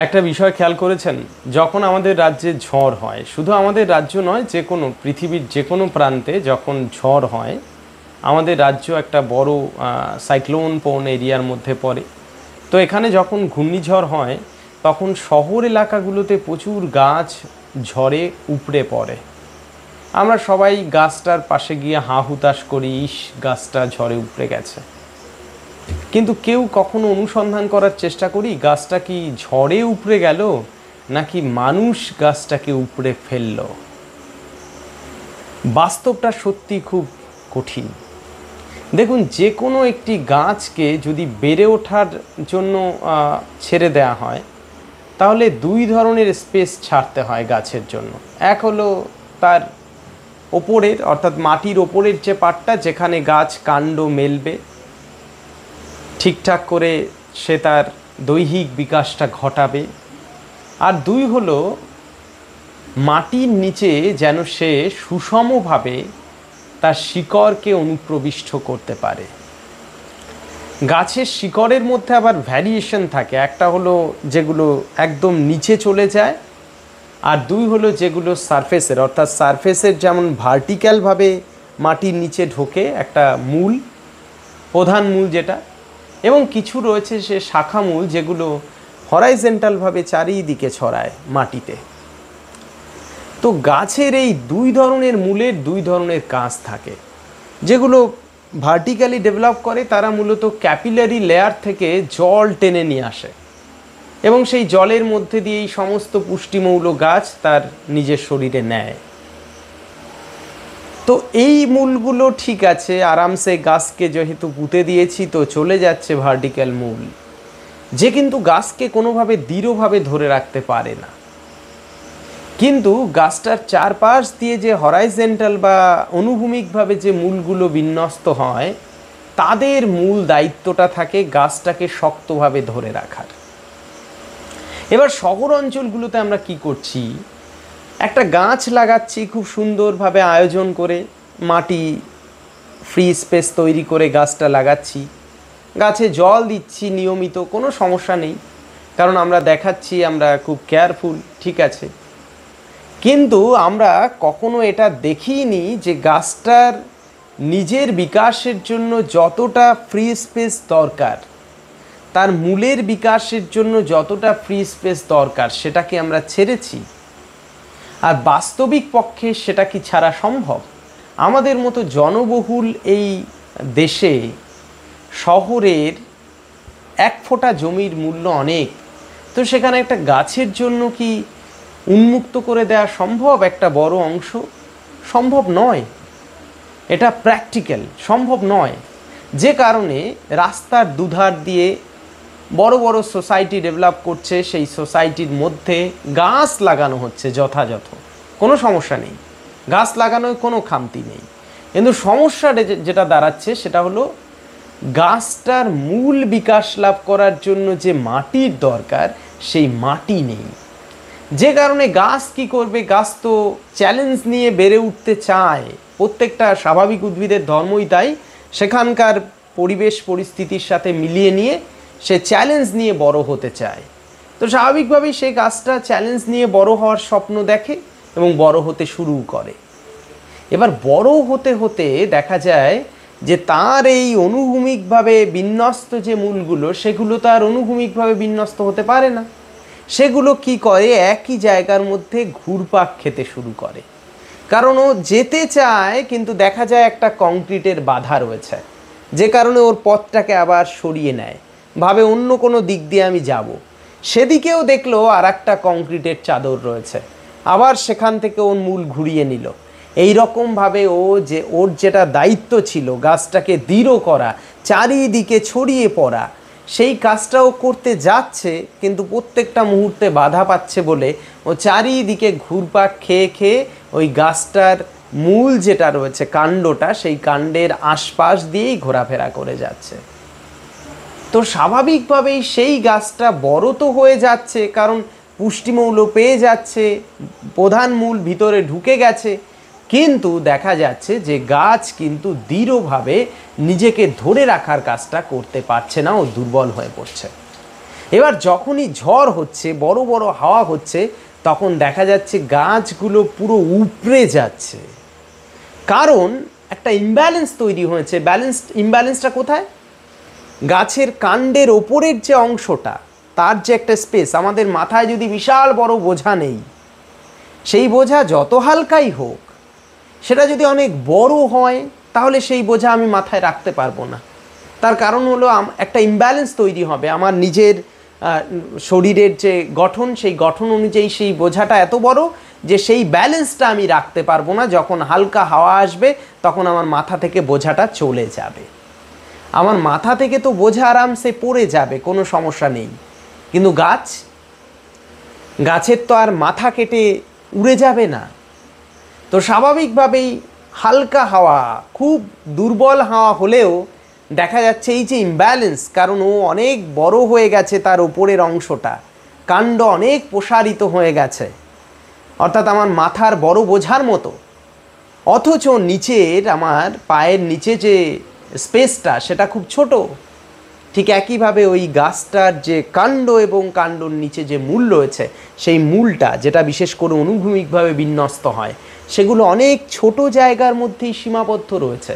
একটা বিষয় খেয়াল করেছেন, যখন আমাদের রাজ্যে ঝড় হয়, শুধু আমাদের রাজ্য নয়, যে কোনো পৃথিবীর যে কোনো প্রান্তে যখন ঝড় হয়, আমাদের রাজ্য একটা বড় সাইক্লোন প্রোন এরিয়ার মধ্যে পড়ে। তো এখানে যখন ঘূর্ণিঝড় হয় তখন শহর এলাকাগুলোতে প্রচুর গাছ ঝড়ে উপড়ে পড়ে। আমরা সবাই গাছটার পাশে গিয়ে হাঁ হুতাশ করি, ইস গাছটা ঝড়ে উপড়ে গেছে। কিন্তু কেউ কখনো অনুসন্ধান করার চেষ্টা করি গাছটা কি ঝড়ে উপড়ে গেল নাকি মানুষ গাছটাকে উপড়ে ফেলল? বাস্তবটা সত্যি খুব কঠিন। দেখুন, যে কোনো একটি গাছকে যদি বেড়ে ওঠার জন্য ছেড়ে দেওয়া হয়, তাহলে দুই ধরনের স্পেস ছাড়তে হয় গাছের জন্য। এক হলো তার ওপরের, অর্থাৎ মাটির ওপরের যে পার্টটা, যেখানে গাছ কাণ্ড মেলবে, ঠিকঠাক করে সে তার দৈহিক বিকাশটা ঘটাবে। আর দুই হলো মাটির নিচে যেন সে সুষমভাবে তার শিকড়কে অনুপ্রবিষ্ট করতে পারে। গাছের শিকড়ের মধ্যে আবার ভ্যারিয়েশন থাকে, একটা হলো যেগুলো একদম নিচে চলে যায়, আর দুই হলো যেগুলো সারফেসের, অর্থাৎ সারফেসের যেমন ভার্টিক্যালভাবে মাটির নিচে ঢোকে একটা মূল, প্রধান মূল যেটা, এবং কিছু রয়েছে সে শাখা মূল যেগুলো হরাইজেন্টালভাবে চারিদিকে ছড়ায় মাটিতে। তো গাছের এই দুই ধরনের মূলের দুই ধরনের কাজ থাকে। যেগুলো ভার্টিক্যালি ডেভেলপ করে তারা মূলত ক্যাপিলারি লেয়ার থেকে জল টেনে নিয়ে আসে এবং সেই জলের মধ্যে দিয়ে এই সমস্ত পুষ্টিমৌল গাছ তার নিজের শরীরে নেয়। তো এই মূলগুলো ঠিক আছে, আরামসে গাছকে যেহেতু পুঁতে দিয়েছি তো চলে যাচ্ছে ভার্টিক্যাল মূল, যে কিন্তু গাছকে কোনোভাবে দৃঢ়ভাবে ধরে রাখতে পারে না। কিন্তু গাছটার চারপাশ দিয়ে যে হরাইজেন্টাল বা অনুভূমিকভাবে যে মূলগুলো বিন্যস্ত হয়, তাদের মূল দায়িত্বটা থাকে গাছটাকে শক্তভাবে ধরে রাখার। এবার শহর অঞ্চলগুলোতে আমরা কি করছি, একটা গাছ লাগাচ্ছি খুব সুন্দরভাবে আয়োজন করে, মাটি ফ্রি স্পেস তৈরি করে গাছটা লাগাচ্ছি, গাছে জল দিচ্ছি নিয়মিত, কোনো সমস্যা নেই, কারণ আমরা দেখাচ্ছি আমরা খুব কেয়ারফুল, ঠিক আছে। কিন্তু আমরা কখনো এটা দেখিনি যে গাছটার নিজের বিকাশের জন্য যতটা ফ্রি স্পেস দরকার, তার মূলের বিকাশের জন্য যতটা ফ্রি স্পেস দরকার, সেটাকে আমরা ছেড়েছি। আর বাস্তবিক পক্ষে সেটা কি ছাড়া সম্ভব? আমাদের মতো জনবহুল এই দেশে শহরের এক ফোঁটা জমির মূল্য অনেক, তো সেখানে একটা গাছের জন্য কি উন্মুক্ত করে দেওয়া সম্ভব একটা বড় অংশ? সম্ভব নয়, এটা প্র্যাকটিক্যাল সম্ভব নয়। যে কারণে রাস্তার দুধার দিয়ে বড় বড় সোসাইটি ডেভেলপ করছে, সেই সোসাইটির মধ্যে গাছ লাগানো হচ্ছে যথাযথ, কোনো সমস্যা নেই, গাছ লাগানোয় কোনো খামতি নেই। কিন্তু সমস্যাটা যেটা দাঁড়াচ্ছে সেটা হলো গাছটার মূল বিকাশ লাভ করার জন্য যে মাটির দরকার, সেই মাটি নেই। যে কারণে গাছ কি করবে, গাছ তো চ্যালেঞ্জ নিয়ে বেড়ে উঠতে চায়, প্রত্যেকটা স্বাভাবিক উদ্ভিদের ধর্মই তাই, সেখানকার পরিবেশ পরিস্থিতির সাথে মিলিয়ে নিয়ে সে চ্যালেঞ্জ নিয়ে বড় হতে চায়। তো স্বাভাবিকভাবেই সে গাছটা চ্যালেঞ্জ নিয়ে বড় হওয়ার স্বপ্ন দেখে এবং বড় হতে শুরু করে। এবার বড় হতে হতে দেখা যায় যে তার এই অনুভূমিকভাবে বিন্যস্ত যে মূলগুলো, সেগুলো তার অনুভূমিকভাবে বিন্যস্ত হতে পারে না। সেগুলো কি করে, একই জায়গার মধ্যে ঘুরপাক খেতে শুরু করে, কারণ ও যেতে চায় কিন্তু দেখা যায় একটা কংক্রিটের বাধা রয়েছে, যে কারণে ওর পথটাকে আবার সরিয়ে নেয়, ভাবে অন্য কোনো দিক দিয়ে আমি যাব। সেদিকেও দেখলো আর একটা কংক্রিটের চাদর রয়েছে, আবার সেখান থেকে ওর মূল ঘুরিয়ে নিল। এই রকমভাবে ওর যেটা দায়িত্ব ছিল গাছটাকে দৃঢ় করা, চারিদিকে ছড়িয়ে পড়া, সেই কাজটাও করতে যাচ্ছে, কিন্তু প্রত্যেকটা মুহূর্তে বাধা পাচ্ছে বলে ও চারিদিকে ঘুরপাক খেয়ে খেয়ে ওই গাছটার মূল যেটা রয়েছে, কাণ্ডটা, সেই কাণ্ডের আশপাশ দিয়েই ঘোরাফেরা করে যাচ্ছে। তো স্বাভাবিকভাবেই সেই গাছটা বড় তো হয়ে যাচ্ছে, কারণ পুষ্টিমৌল পেয়ে যাচ্ছে, প্রধান মূল ভিতরে ঢুকে গেছে, কিন্তু দেখা যাচ্ছে যে গাছ কিন্তু দৃঢ়ভাবে নিজেকে ধরে রাখার কাজটা করতে পারছে না, ও দুর্বল হয়ে পড়ছে। এবার যখনই ঝড় হচ্ছে, বড় বড় হাওয়া হচ্ছে, তখন দেখা যাচ্ছে গাছগুলো পুরো উপড়ে যাচ্ছে। কারণ একটা ইমব্যালেন্স তৈরি হয়েছে। ইমব্যালেন্সটা কোথায়? গাছের কাণ্ডের ওপরের যে অংশটা, তার যে একটা স্পেস, আমাদের মাথায় যদি বিশাল বড় বোঝা নেই, সেই বোঝা যত হালকাই হোক, সেটা যদি অনেক বড় হয়, তাহলে সেই বোঝা আমি মাথায় রাখতে পারবো না। তার কারণ হলো একটা ইমব্যালেন্স তৈরি হবে। আমার নিজের শরীরের যে গঠন, সেই গঠন অনুযায়ী সেই বোঝাটা এত বড় যে সেই ব্যালেন্সটা আমি রাখতে পারবো না। যখন হালকা হাওয়া আসবে, তখন আমার মাথা থেকে বোঝাটা চলে যাবে। আমার মাথা থেকে তো বোঝা আরামসে পড়ে যাবে, কোনো সমস্যা নেই। কিন্তু গাছের তো আর মাথা কেটে উড়ে যাবে না। তো স্বাভাবিকভাবেই হালকা হাওয়া, খুব দুর্বল হাওয়া হলেও দেখা যাচ্ছে এই যে ইমব্যালেন্স, কারণ ও অনেক বড় হয়ে গেছে, তার উপরের অংশটা, কাণ্ড অনেক প্রসারিত হয়ে গেছে, অর্থাৎ আমার মাথার বড় বোঝার মতো, অথচ নিচের আমার পায়ের নিচে যে স্পেসটা সেটা খুব ছোট। ঠিক একইভাবে ওই গাছটার যে কাণ্ড এবং কাণ্ডর নিচে যে মূল রয়েছে, সেই মূলটা যেটা বিশেষ করে অনুভূমিকভাবে বিন্যস্ত হয়, সেগুলো অনেক ছোট জায়গার মধ্যেই সীমাবদ্ধ রয়েছে।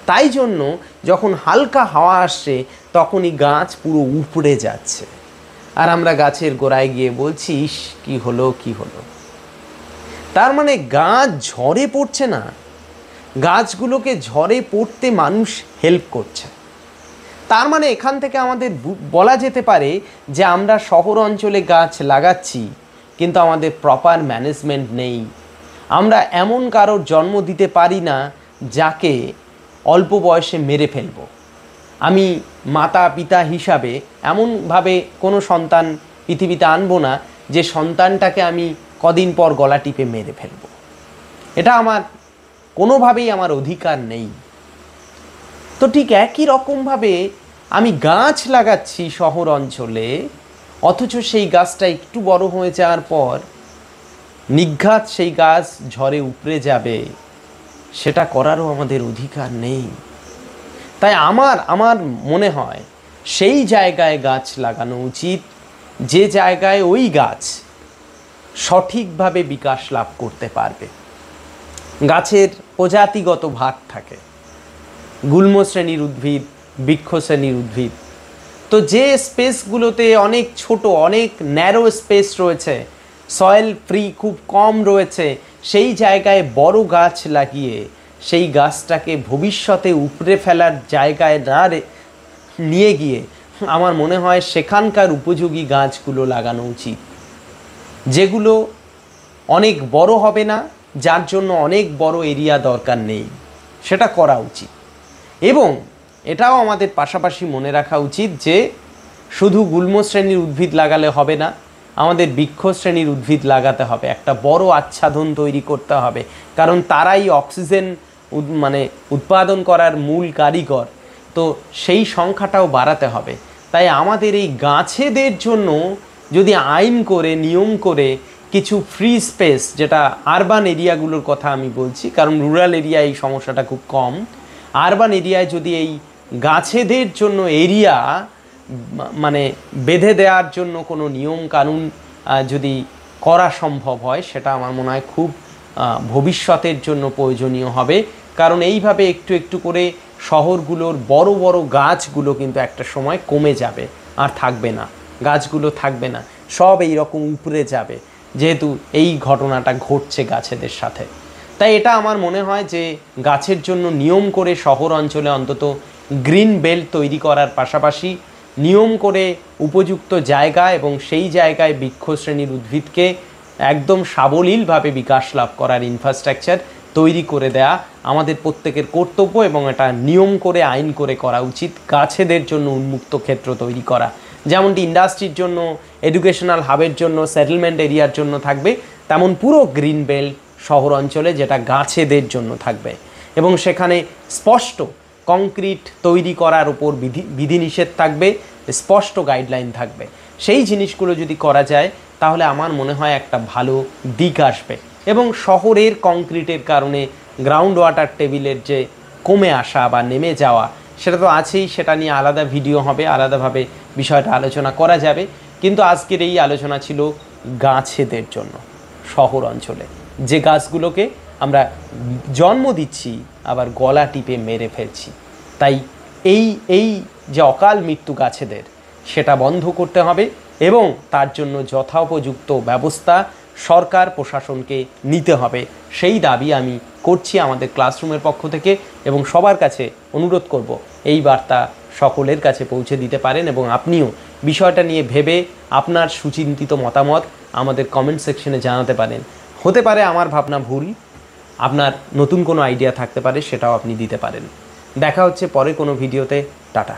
তাই জন্য যখন হালকা হাওয়া আসছে, তখনই গাছ পুরো উপড়ে যাচ্ছে। আর আমরা গাছের গোড়ায় গিয়ে বলছি, কি হলো কি হলো। তার মানে গাছ ঝড়ে পড়ছে না, গাছগুলোকে ঝড়ে পড়তে মানুষ হেল্প করছে। তার মানে এখান থেকে আমাদের বলা যেতে পারে যে আমরা শহর অঞ্চলে গাছ লাগাচ্ছি, কিন্তু আমাদের প্রপার ম্যানেজমেন্ট নেই। আমরা এমন কারোর জন্ম দিতে পারি না যাকে অল্প বয়সে মেরে ফেলব। আমি মাতা পিতা হিসাবে এমনভাবে কোনো সন্তান পৃথিবীতে আনবো না যে সন্তানটাকে আমি কদিন পর গলা টিপে মেরে ফেলব। এটা আমার কোনোভাবেই আমার অধিকার নেই। তো ঠিক একই রকমভাবে আমি গাছ লাগাচ্ছি শহর অঞ্চলে, অথচ সেই গাছটা একটু বড় হয়ে যাওয়ার পর নিঘাত সেই গাছ ঝড়ে উপড়ে যাবে, সেটা করারও আমাদের অধিকার নেই। তাই আমার মনে হয় সেই জায়গায় গাছ লাগানো উচিত যে জায়গায় ওই গাছ সঠিকভাবে বিকাশ লাভ করতে পারবে। গাছের প্রজাতিগত ভাগ থাকে, গুল্ম শ্রেণীর উদ্ভিদ, বৃক্ষ শ্রেণীর উদ্ভিদ। তো যে স্পেসগুলোতে অনেক ছোট, অনেক ন্যারো স্পেস রয়েছে, সয়েল ফ্রি খুব কম রয়েছে, সেই জায়গায় বড় গাছ লাগিয়ে সেই গাছটাকে ভবিষ্যতে উপড়ে ফেলার জায়গায় না নিয়ে গিয়ে আমার মনে হয় সেখানকার উপযোগী গাছগুলো লাগানো উচিত, যেগুলো অনেক বড় হবে না, যার জন্য অনেক বড় এরিয়া দরকার নেই, সেটা করা উচিত। এবং এটাও আমাদের পাশাপাশি মনে রাখা উচিত যে শুধু গুল্ম শ্রেণীর উদ্ভিদ লাগালে হবে না, আমাদের বৃক্ষ শ্রেণীর উদ্ভিদ লাগাতে হবে, একটা বড় আচ্ছাদন তৈরি করতে হবে, কারণ তারাই অক্সিজেন উৎপাদন করার মূল কারিগর। তো সেই সংখ্যাটাও বাড়াতে হবে। তাই আমাদের এই গাছেদের জন্য যদি আইন করে, নিয়ম করে কিছু ফ্রি স্পেস, যেটা আরবান এরিয়াগুলোর কথা আমি বলছি, কারণ রুরাল এরিয়ায় এই সমস্যাটা খুব কম, আরবান এরিয়ায় যদি এই গাছেদের জন্য এরিয়া বেঁধে দেওয়ার জন্য কোনো নিয়ম কানুন যদি করা সম্ভব হয়, সেটা আমার মনে হয় খুব ভবিষ্যতের জন্য প্রয়োজনীয় হবে। কারণ এইভাবে একটু একটু করে শহরগুলোর বড় বড় গাছগুলো কিন্তু একটা সময় কমে যাবে, আর থাকবে না, গাছগুলো থাকবে না, সব এই রকম উপড়ে যাবে, যেহেতু এই ঘটনাটা ঘটছে গাছেদের সাথে। তাই এটা আমার মনে হয় যে গাছের জন্য নিয়ম করে শহর অঞ্চলে অন্তত গ্রিন বেল্ট তৈরি করার পাশাপাশি নিয়ম করে উপযুক্ত জায়গা এবং সেই জায়গায় বৃক্ষ শ্রেণীর উদ্ভিদকে একদম সাবলীলভাবে বিকাশ লাভ করার ইনফ্রাস্ট্রাকচার তৈরি করে দেয়া আমাদের প্রত্যেকের কর্তব্য, এবং এটা নিয়ম করে আইন করে করা উচিত। গাছেদের জন্য উন্মুক্ত ক্ষেত্র তৈরি করা, যেমনটি ইন্ডাস্ট্রির জন্য, এডুকেশনাল হাবের জন্য, সেটেলমেন্ট এরিয়ার জন্য থাকবে, তেমন পুরো গ্রিন বেল্ট শহর অঞ্চলে যেটা গাছেদের জন্য থাকবে, এবং সেখানে স্পষ্ট কংক্রিট তৈরি করার উপর বিধিনিষেধ থাকবে, স্পষ্ট গাইডলাইন থাকবে। সেই জিনিসগুলো যদি করা যায় তাহলে আমার মনে হয় একটা ভালো দিক আসবে। এবং শহরের কংক্রিটের কারণে গ্রাউন্ড ওয়াটার টেবিলের যে কমে আসা বা নেমে যাওয়া, সেটা তো আছেই, সেটা নিয়ে আলাদা ভিডিও হবে, আলাদাভাবে বিষয়টা আলোচনা করা যাবে। কিন্তু আজকের এই আলোচনা ছিল গাছেদের জন্য, শহর অঞ্চলে যে গাছগুলোকে আমরা জন্ম দিচ্ছি আবার গলা টিপে মেরে ফেলছি। তাই এই যে অকাল মৃত্যু গাছেদের, সেটা বন্ধ করতে হবে এবং তার জন্য যথোপযুক্ত ব্যবস্থা সরকার প্রশাসনকে নিতে হবে, সেই দাবি আমি করছি আমাদের ক্লাসরুমের পক্ষ থেকে। এবং সবার কাছে অনুরোধ করব এই বার্তা সকলের কাছে পৌঁছে দিতে পারেন এবং আপনিও বিষয়টা নিয়ে ভেবে আপনার সুচিন্তিত মতামত আমাদের কমেন্ট সেকশনে জানাতে পারেন। হতে পারে আমার ভাবনা ভুল, আপনার নতুন কোনো আইডিয়া থাকতে পারে, সেটাও আপনি দিতে পারেন। দেখা হচ্ছে পরে কোনো ভিডিওতে। টাটা।